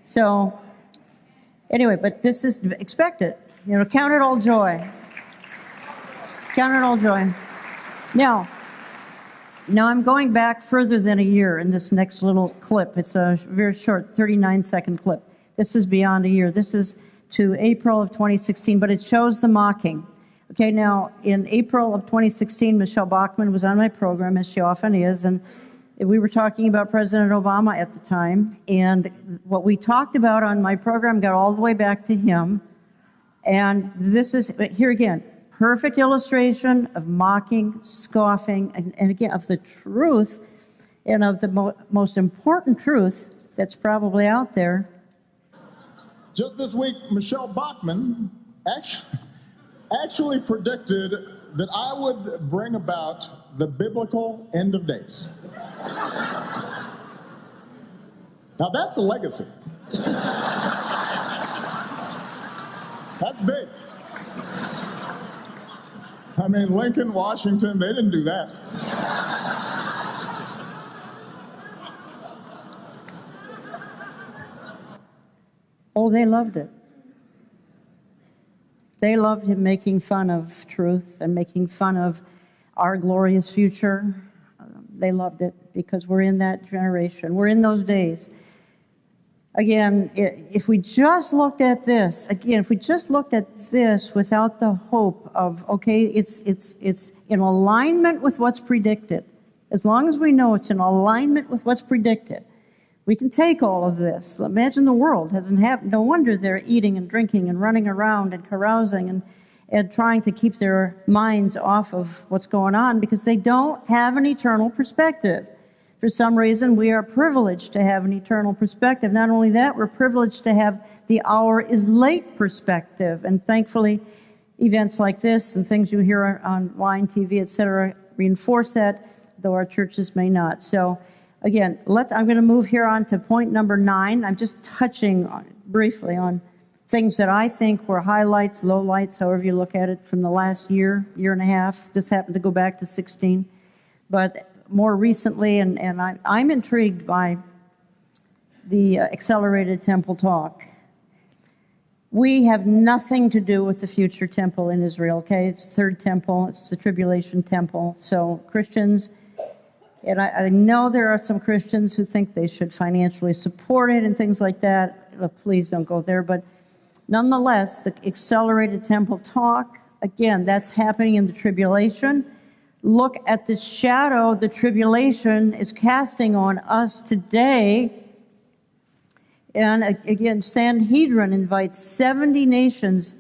So, anyway, but this is expected. Count it all joy. Count it all joy. Now I'm going back further than a year in this next little clip. It's a very short, 39-second clip. This is beyond a year. This is to April of 2016, but it shows the mocking. Okay, now, in April of 2016, Michelle Bachmann was on my program, as she often is, and we were talking about President Obama at the time, and what we talked about on my program got all the way back to him, and this is, here again, perfect illustration of mocking, scoffing, and again, of the truth, and of the most important truth that's probably out there. Just this week, Michelle Bachmann actually predicted that I would bring about the biblical end of days. Now that's a legacy. That's big. I mean, Lincoln, Washington, they didn't do that. Oh, they loved it. They loved him making fun of truth and making fun of our glorious future. They loved it because we're in that generation. We're in those days. Again, if we just looked at this, without the hope of, okay, it's in alignment with what's predicted. As long as we know it's in alignment with what's predicted, we can take all of this. Imagine the world doesn't have, no wonder they're eating and drinking and running around and carousing and trying to keep their minds off of what's going on because they don't have an eternal perspective. For some reason, we are privileged to have an eternal perspective. Not only that, we're privileged to have the hour is late perspective. And thankfully, events like this and things you hear online, TV, etc., reinforce that, though our churches may not. So, again, I'm going to move here on to point number 9. I'm just touching briefly on things that I think were highlights, lowlights, however you look at it, from the last year and a half. This happened to go back to 16. But more recently, and I'm intrigued by the accelerated temple talk. We have nothing to do with the future temple in Israel, okay? It's the third temple. It's the tribulation temple. So Christians, and I know there are some Christians who think they should financially support it and things like that. Please don't go there. But nonetheless, the accelerated temple talk, again, that's happening in the tribulation. Look at the shadow the tribulation is casting on us today. And again, Sanhedrin invites 70 nations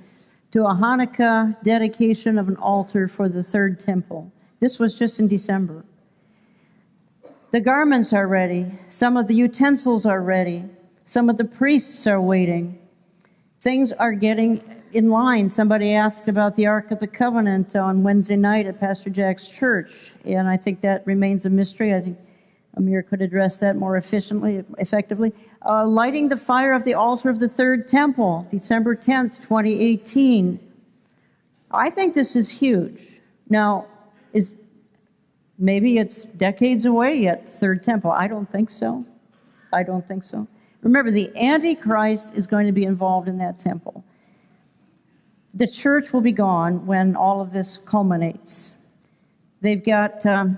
to a Hanukkah dedication of an altar for the third temple. This was just in December. The garments are ready. Some of the utensils are ready. Some of the priests are waiting. Things are getting in line. Somebody asked about the Ark of the Covenant on Wednesday night at Pastor Jack's church, and I think that remains a mystery. I think Amir could address that more effectively. Lighting the fire of the altar of the third temple, December 10th, 2018. I think this is huge. Now, maybe it's decades away yet, third temple. I don't think so. Remember, the Antichrist is going to be involved in that temple. The church will be gone when all of this culminates. They've got a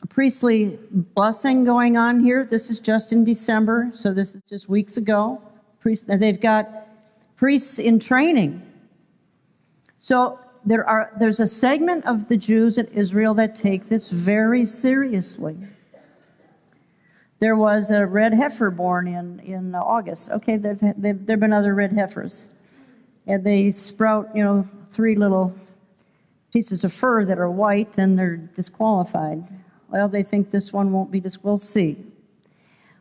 priestly blessing going on here. This is just in December, so this is just weeks ago. They've got priests in training. So there's a segment of the Jews in Israel that take this very seriously. There was a red heifer born in August. Okay, there've been other red heifers. And they sprout, 3 little pieces of fur that are white, and they're disqualified. Well, they think this one won't be we'll see.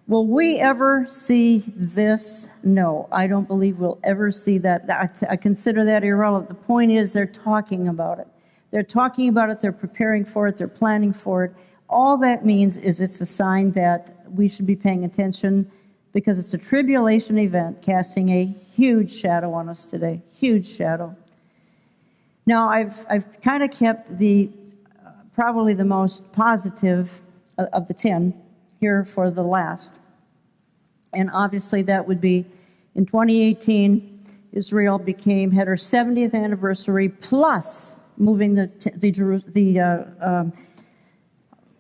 Will we ever see this? No, I don't believe we'll ever see that. I consider that irrelevant. The point is they're talking about it. They're talking about it, they're preparing for it, they're planning for it. All that means is it's a sign that we should be paying attention because it's a tribulation event casting a huge shadow on us today, huge shadow. Now, I've kind of kept probably the most positive of the 10 here for the last. And obviously that would be in 2018, Israel had her 70th anniversary plus moving the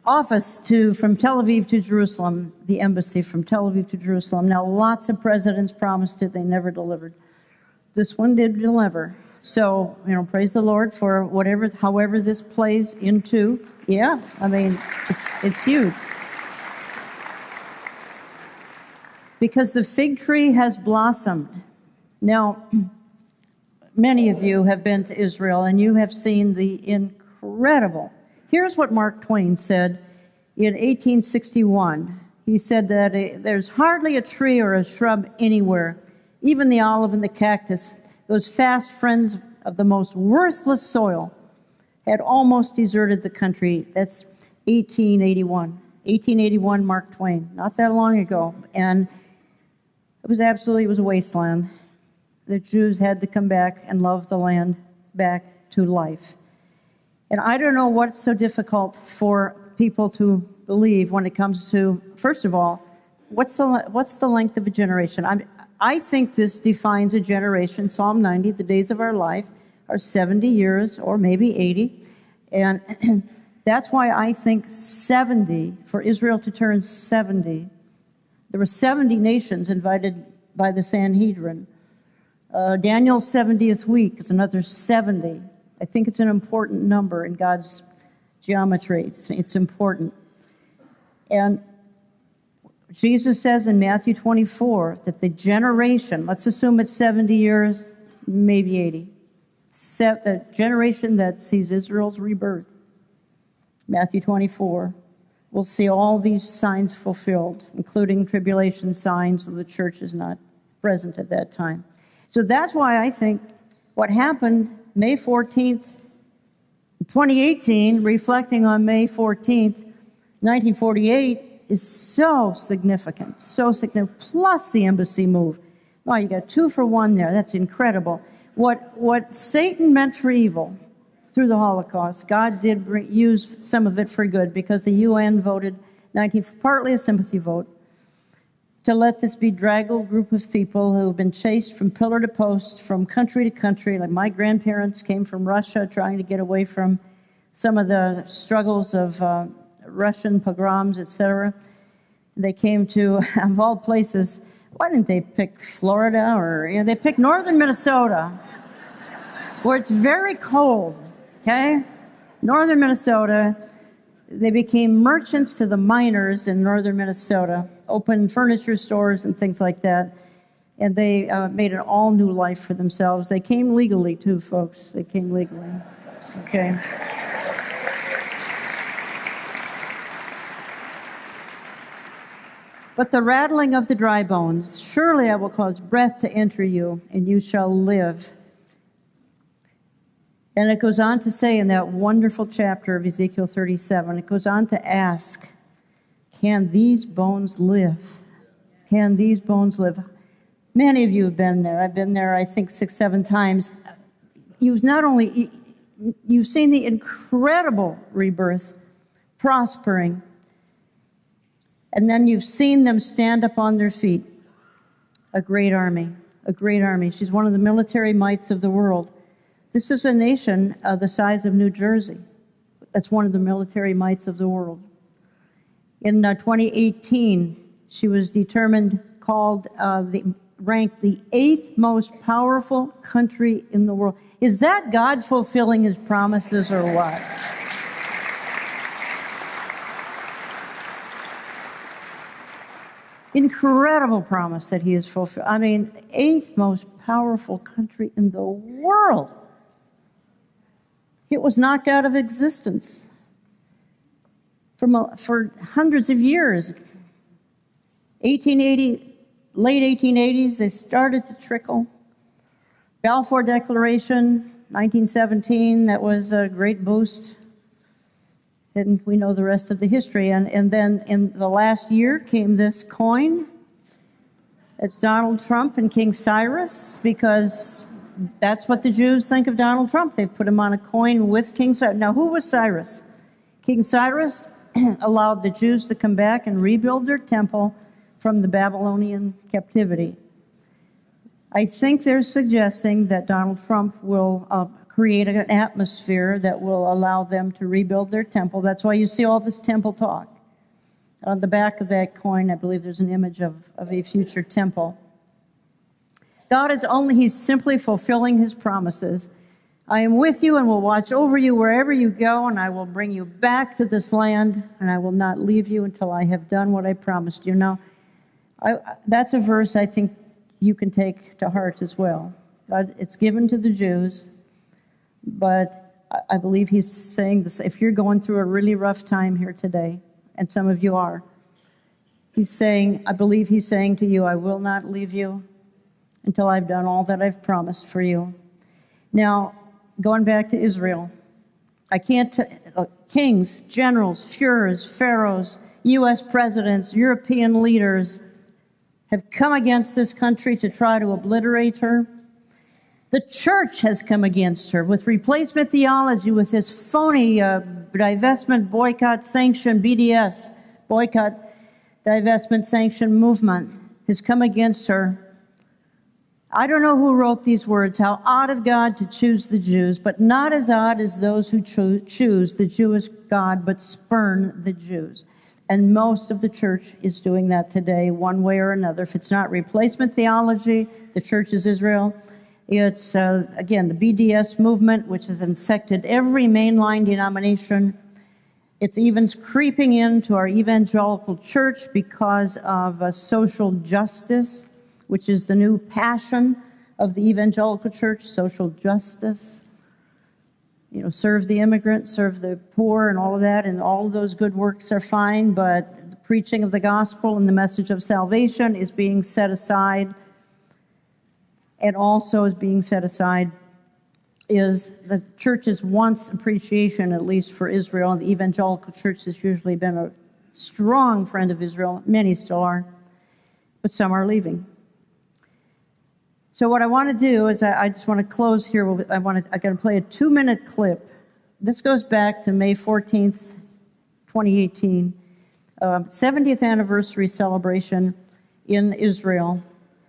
office from Tel Aviv to Jerusalem, the embassy from Tel Aviv to Jerusalem. Now, lots of presidents promised it. They never delivered. This one did deliver. So, praise the Lord for however this plays into. Yeah, I mean, it's huge. Because the fig tree has blossomed. Now, many of you have been to Israel, and you have seen the incredible. Here's what Mark Twain said in 1861. He said that there's hardly a tree or a shrub anywhere, even the olive and the cactus, those fast friends of the most worthless soil, had almost deserted the country. That's 1881. 1881, Mark Twain, not that long ago. And it was a wasteland. The Jews had to come back and love the land back to life. And I don't know what's so difficult for people to believe when it comes to, first of all, what's the length of a generation? I think this defines a generation. Psalm 90, the days of our life are 70 years or maybe 80. And that's why I think 70, for Israel to turn 70, there were 70 nations invited by the Sanhedrin. Daniel's 70th week is another 70. I think it's an important number in God's geometry. It's important. And Jesus says in Matthew 24 that the generation, let's assume it's 70 years, maybe 80. the generation that sees Israel's rebirth, Matthew 24, will see all these signs fulfilled, including tribulation signs, so the church is not present at that time. So that's why I think what happened May 14th, 2018, reflecting on May 14th, 1948, is so significant, plus the embassy move. Oh, you got 2 for 1 there. That's incredible. What Satan meant for evil through the Holocaust, God did use some of it for good, because the UN voted, partly a sympathy vote, to let this bedraggled group of people who have been chased from pillar to post, from country to country. Like my grandparents came from Russia trying to get away from some of the struggles of Russian pogroms, etc. They came to, of all places, why didn't they pick Florida? Or they picked northern Minnesota, where it's very cold, okay? Northern Minnesota. They became merchants to the miners in northern Minnesota, opened furniture stores and things like that, and they made an all-new life for themselves. They came legally, too, folks. They came legally, okay? But the rattling of the dry bones, surely I will cause breath to enter you, and you shall live. And it goes on to say in that wonderful chapter of Ezekiel 37, it goes on to ask, can these bones live? Can these bones live? Many of you have been there. I've been there, I think, 6, 7 times. You've seen the incredible rebirth, prospering, and then you've seen them stand up on their feet. A great army, a great army. She's one of the military mights of the world. This is a nation the size of New Jersey. That's one of the military mights of the world. In 2018, she was ranked the 8th most powerful country in the world. Is that God fulfilling his promises or what? Incredible promise that he has fulfilled. 8th most powerful country in the world. It was knocked out of existence for hundreds of years. 1880, late 1880s, they started to trickle. Balfour Declaration, 1917, that was a great boost. And we know the rest of the history. And then in the last year came this coin. It's Donald Trump and King Cyrus, because that's what the Jews think of Donald Trump. They put him on a coin with King Cyrus. Now, who was Cyrus? King Cyrus allowed the Jews to come back and rebuild their temple from the Babylonian captivity. I think they're suggesting that Donald Trump will create an atmosphere that will allow them to rebuild their temple. That's why you see all this temple talk. On the back of that coin, I believe there's an image of a future temple. He's simply fulfilling his promises. I am with you and will watch over you wherever you go, and I will bring you back to this land, and I will not leave you until I have done what I promised you. Now, that's a verse I think you can take to heart as well. It's given to the Jews, but I believe he's saying this. If you're going through a really rough time here today, and some of you are, I believe he's saying to you, I will not leave you until I've done all that I've promised for you. Now, going back to Israel, kings, generals, Führers, pharaohs, U.S. presidents, European leaders have come against this country to try to obliterate her. The church has come against her with replacement theology, with this phony divestment, boycott, sanction, BDS, boycott, divestment, sanction movement has come against her. I don't know who wrote these words, how odd of God to choose the Jews, but not as odd as those who choose the Jewish God, but spurn the Jews. And most of the church is doing that today, one way or another. If it's not replacement theology, the church is Israel. It's, again, the BDS movement, which has infected every mainline denomination. It's even creeping into our evangelical church because of social justice, which is the new passion of the evangelical church, social justice, serve the immigrant, serve the poor, and all of that, and all of those good works are fine, but the preaching of the gospel and the message of salvation is being set aside, and also is being set aside is the church's once appreciation, at least for Israel. The evangelical church has usually been a strong friend of Israel. Many still are, but some are leaving. So what I want to do is I just want to close here. I'm going to play a 2-minute clip. This goes back to May 14th, 2018, 70th anniversary celebration in Israel,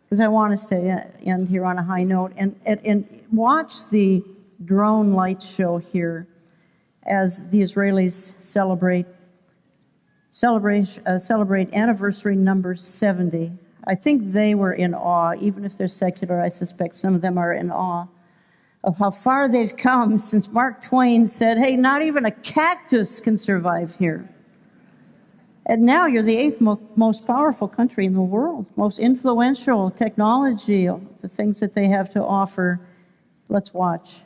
because I want us to end here on a high note. And watch the drone light show here as the Israelis celebrate anniversary number 70. I think they were in awe. Even if they're secular, I suspect some of them are in awe of how far they've come since Mark Twain said, hey, not even a cactus can survive here. And now you're the 8th most powerful country in the world, most influential technology, the things that they have to offer. Let's watch.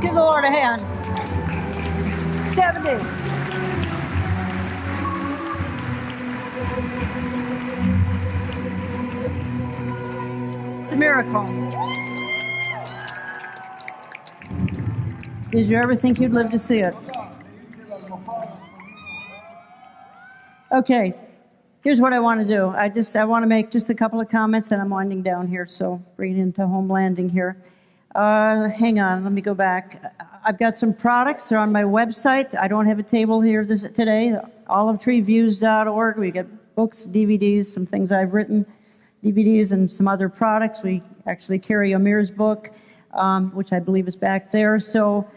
Give the Lord a hand. 70. It's a miracle. Did you ever think you'd live to see it? Okay, here's what I want to do. I want to make just a couple of comments, and I'm winding down here, so bring it into home landing here. Hang on, let me go back. I've got some products. They're on my website. I don't have a table here today. olivetreeviews.org. We get books, DVDs, some things I've written, DVDs, and some other products. We actually carry Amir's book, which I believe is back there. So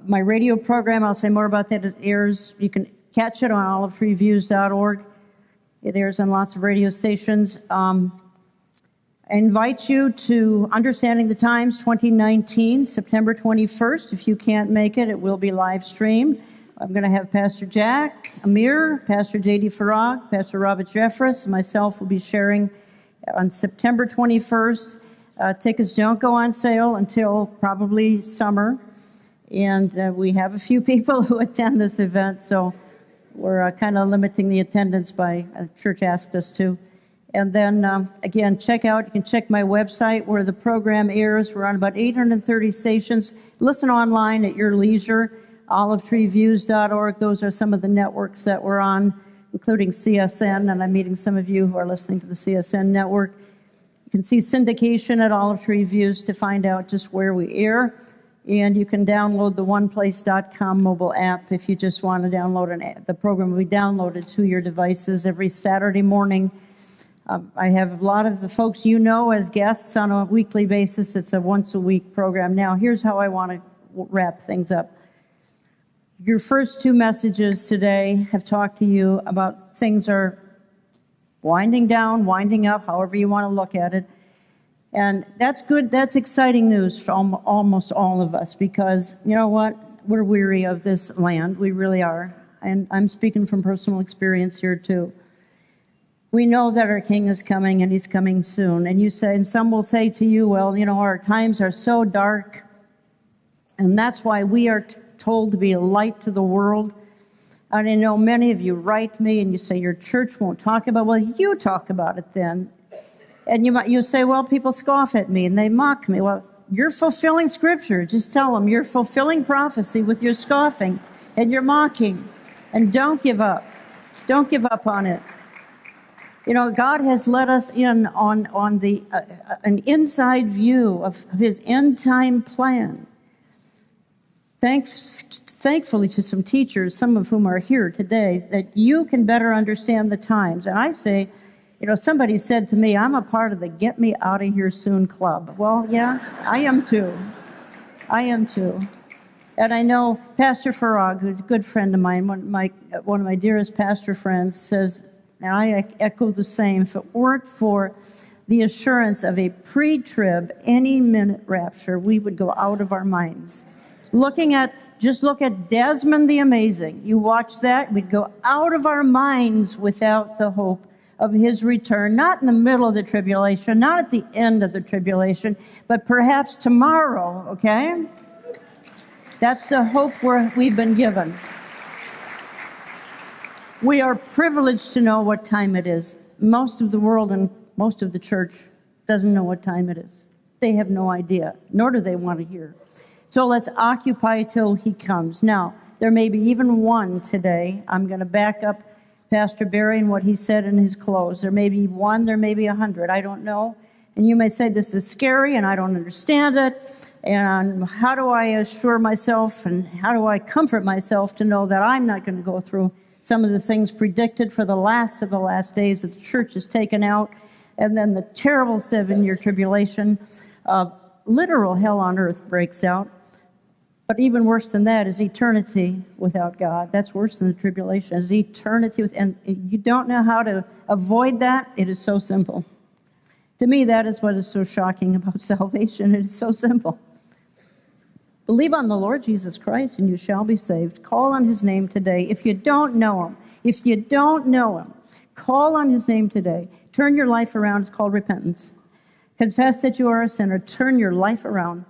my radio program, I'll say more about that. It airs. You can catch it on olivetreeviews.org. It airs on lots of radio stations. I invite you to Understanding the Times 2019, September 21st. If you can't make it, it will be live streamed. I'm going to have Pastor Jack, Amir, Pastor J.D. Farag, Pastor Robert Jeffress, and myself will be sharing on September 21st. Tickets don't go on sale until probably summer. And we have a few people who attend this event, so we're kind of limiting the attendance by church asked us to. And then, again, you can check my website where the program airs. We're on about 830 stations. Listen online at your leisure, olivetreeviews.org. Those are some of the networks that we're on, including CSN, and I'm meeting some of you who are listening to the CSN network. You can see syndication at Olive Tree Views to find out just where we air. And you can download the oneplace.com mobile app if you just want to download the program will be downloaded to your devices every Saturday morning. I have a lot of the folks you know as guests on a weekly basis. It's a once-a-week program. Now, here's how I want to wrap things up. Your first two messages today have talked to you about things are winding down, winding up, however you want to look at it. And that's good. That's exciting news for almost all of us because, you know what? We're weary of this land. We really are. And I'm speaking from personal experience here, too. We know that our King is coming, and he's coming soon. And you say, and some will say to you, well, you know, our times are so dark, and that's why we are told to be a light to the world. And I know many of you write me, and you say your church won't talk about it. Well, you talk about it then. And you say, well, people scoff at me and they mock me. Well, you're fulfilling Scripture. Just tell them you're fulfilling prophecy with your scoffing and your mocking. And don't give up. Don't give up on it. You know, God has let us in on an inside view of his end-time plan. Thankfully to some teachers, some of whom are here today, that you can better understand the times. And I say, you know, somebody said to me, I'm a part of the Get Me Out of Here Soon club. Well, yeah, I am too. I am too. And I know Pastor Farag, who's a good friend of mine, one of my dearest pastor friends, says, and I echo the same, if it weren't for the assurance of a pre-trib, any-minute rapture, we would go out of our minds. Just look at Desmond the Amazing. You watch that, we'd go out of our minds without the hope of his return, not in the middle of the tribulation, not at the end of the tribulation, but perhaps tomorrow, okay? That's the hope we've been given. We are privileged to know what time it is. Most of the world and most of the church doesn't know what time it is. They have no idea, nor do they want to hear. So let's occupy till he comes. Now, there may be even one today. I'm going to back up Pastor Barry and what he said in his close. There may be one, there may be 100. I don't know. And you may say, this is scary and I don't understand it. And how do I assure myself and how do I comfort myself to know that I'm not going to go through some of the things predicted for the last of the last days that the church is taken out, and then the terrible 7-year tribulation of literal hell on earth breaks out. But even worse than that is eternity without God. That's worse than the tribulation. Is eternity and you don't know how to avoid that. It is so simple. To me, that is what is so shocking about salvation. It is so simple. Believe on the Lord Jesus Christ and you shall be saved. Call on his name today. If you don't know him, call on his name today. Turn your life around. It's called repentance. Confess that you are a sinner. Turn your life around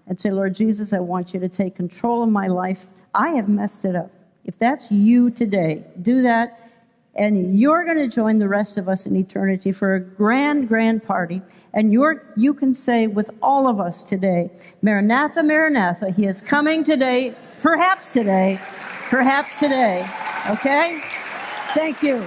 and say, Lord Jesus, I want you to take control of my life. I have messed it up. If that's you today, do that. And you're going to join the rest of us in eternity for a grand, grand party. And you can say with all of us today, Maranatha, Maranatha, he is coming today, perhaps today, perhaps today. Okay? Thank you.